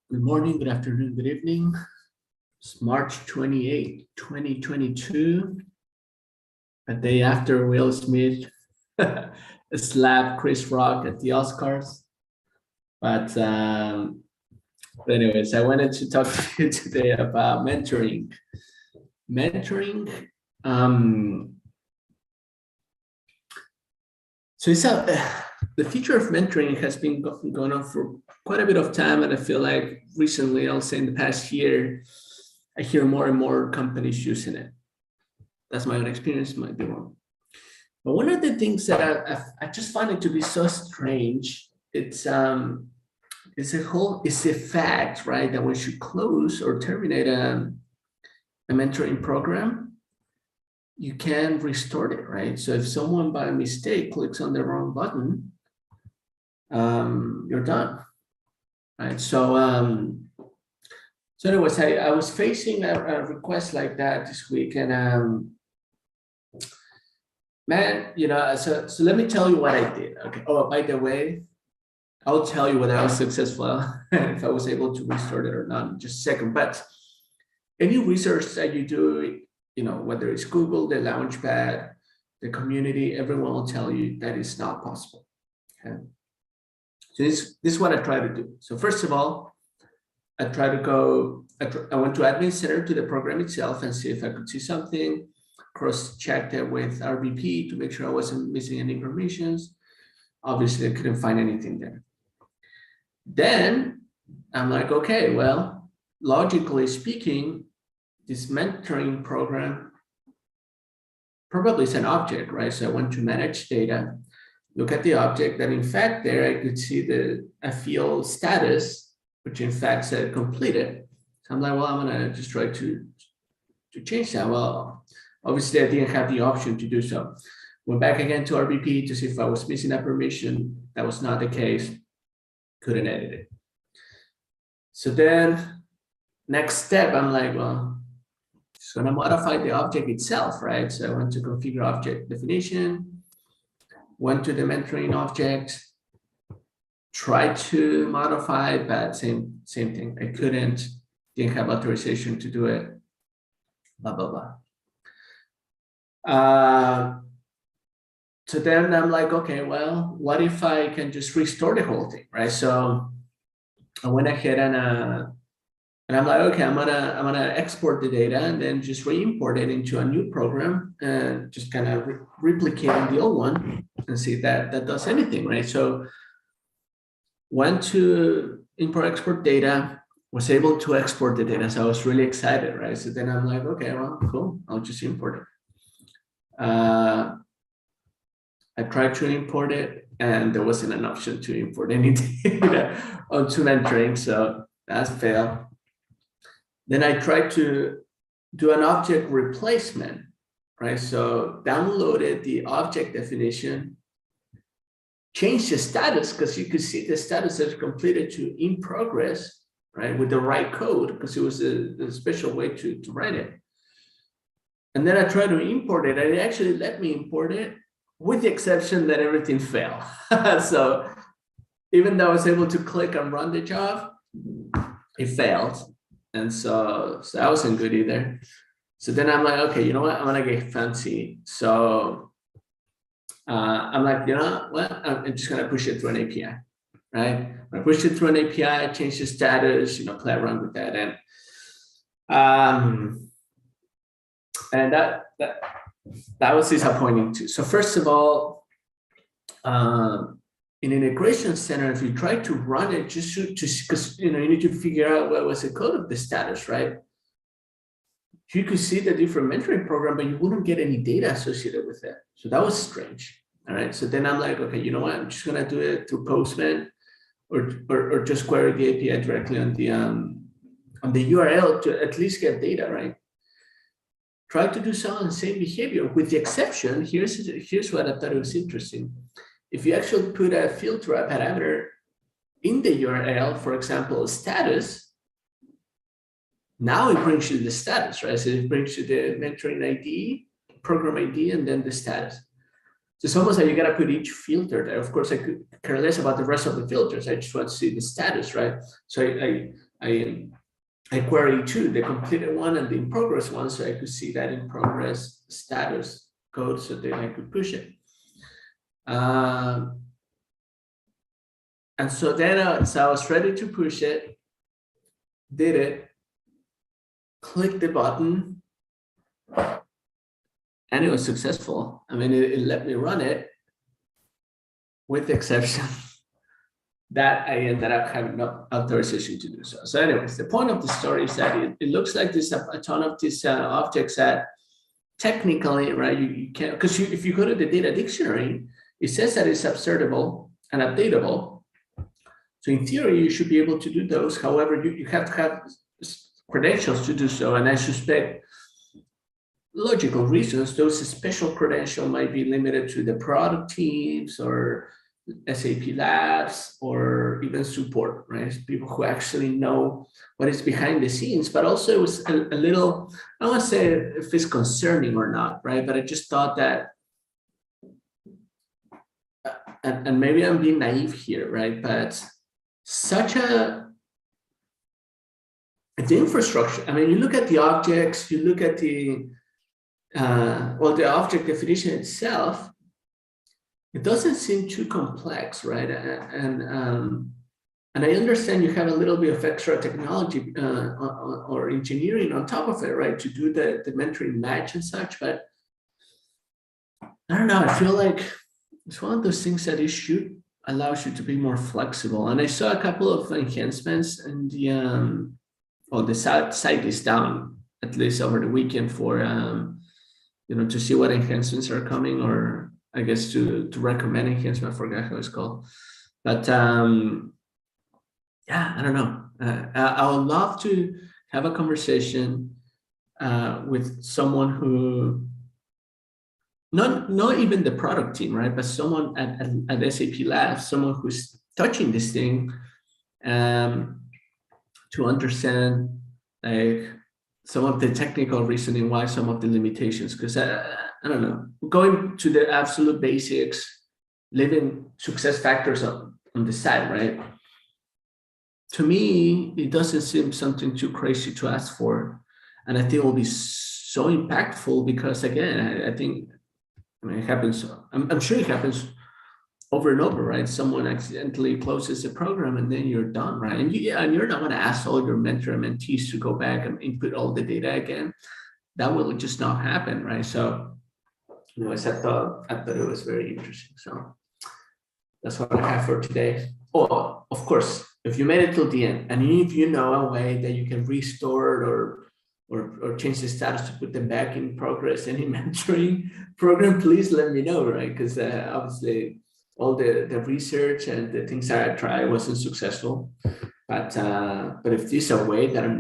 Good morning, good afternoon, good evening. It's March 28, 2022, a day after Will Smith slapped Chris Rock at the Oscars. But anyways, I wanted to talk to you today about mentoring. Mentoring, so the future of mentoring has been going on for quite a bit of time, and I feel like recently, I'll say in the past year, I hear more and more companies using it. That's my own experience, might be wrong. But one of the things that I just find it to be so strange, it's a fact, right? That once you close or terminate a mentoring program, you can restore it, right? So if someone by mistake clicks on the wrong button, you're done, right? So anyways, I was facing a request like that this week, and man, so let me tell you what I did. Okay. Oh, by the way, I'll tell you whether I was successful, if I was able to restore it or not in just a second. But any research that you do, whether it's Google, the Launchpad, the community, everyone will tell you that it's not possible. Okay. So this is what I try to do. So first of all, I went to Admin Center to the program itself and see if I could see something, cross-checked it with RBP to make sure I wasn't missing any permissions. Obviously, I couldn't find anything there. Then I'm like, okay, well, logically speaking, this mentoring program probably is an object, right? So I went to manage data, look at the object, and in fact, there I could see a field status, which in fact said completed. So I'm like, well, I'm gonna just try to change that. Well, obviously I didn't have the option to do so. Went back again to RBP to see if I was missing a permission. That was not the case. Couldn't edit it. So then next step, I'm like, well, just gonna modify the object itself, right? So I went to configure object definition, went to the mentoring object, tried to modify, but same thing. I didn't have authorization to do it, blah, blah, blah. So then I'm like, okay, well, what if I can just restore the whole thing, right? So I went ahead and I'm like, okay, I'm gonna export the data and then just re-import it into a new program and just kind of replicating the old one and see if that does anything, right? So went to import export data, was able to export the data, so I was really excited, right? So then I'm like, okay, well, cool, I'll just import it. I tried to import it, and there wasn't an option to import any data onto mentoring, so that's failed. Then I tried to do an object replacement, right? So downloaded the object definition, changed the status because you could see the status as completed to in progress, right? With the right code, because it was a special way to write it. And then I tried to import it, and it actually let me import it, with the exception that everything failed. So even though I was able to click and run the job, it failed. And so that wasn't good either. So then I'm like, okay, you know what? I'm gonna get fancy. So I'm like, you know what? I'm just gonna push it through an API, right? I push it through an API, change the status, play around with that, and that was disappointing too. So first of all, in Integration Center, if you try to run it, just because you need to figure out what was the code of the status, right? You could see the different mentoring program, but you wouldn't get any data associated with it. So that was strange. All right. So then I'm like, okay, you know what? I'm just gonna do it through Postman, or just query the API directly on the URL to at least get data, right? Try to do some of the same behavior, with the exception, here's what I thought it was interesting. If you actually put a filter, a parameter in the URL, for example, status, now it brings you the status, right? So it brings you the mentoring ID, program ID, and then the status. So it's almost like you gotta put each filter there. Of course, I could care less about the rest of the filters. I just want to see the status, right? So I I queried two, the completed one and the in progress one, so I could see that in progress status code, so then I could push it. And so then, so I was ready to push it, did it, clicked the button, and it was successful. I mean, it let me run it, with the exception that I ended up having no authorization to do so. So anyways, the point of the story is that it looks like there's a ton of these objects that technically, right, you can't, because if you go to the data dictionary, it says that it's observable and updatable. So in theory, you should be able to do those. However, you have to have credentials to do so. And I suspect logical reasons, those special credentials might be limited to the product teams or SAP labs or even support, right? People who actually know what is behind the scenes, but also it was a little, I don't want to say if it's concerning or not, right? But I just thought that, and maybe I'm being naive here, right? But the infrastructure, I mean, you look at the objects, you look at the object definition itself, it doesn't seem too complex, right? And I understand you have a little bit of extra technology or engineering on top of it, right? To do the mentoring match and such, but I don't know, I feel like it's one of those things that it should allows you to be more flexible. And I saw a couple of enhancements and the site is down at least over the weekend for to see what enhancements are coming, or I guess to recommend enhancement. I forgot how it's called, but yeah, I don't know. I would love to have a conversation with someone who, not even the product team, right? But someone at SAP Labs, someone who's touching this thing, to understand like some of the technical reasoning why some of the limitations. Because I don't know, going to the absolute basics, leaving success factors on the side, right? To me, it doesn't seem something too crazy to ask for, and I think it will be so impactful because again, I think. I mean, it happens. I'm sure it happens over and over, right? Someone accidentally closes a program, and then you're done, right? And you're not going to ask all your mentor and mentees to go back and input all the data again. That will just not happen, right? So, I thought it was very interesting. So that's what I have for today. Oh, of course, if you made it till the end, and if you know a way that you can restore it or change the status to put them back in progress any mentoring program, please let me know, right? Because obviously all the research and the things that I tried wasn't successful. But if there's a way that I'm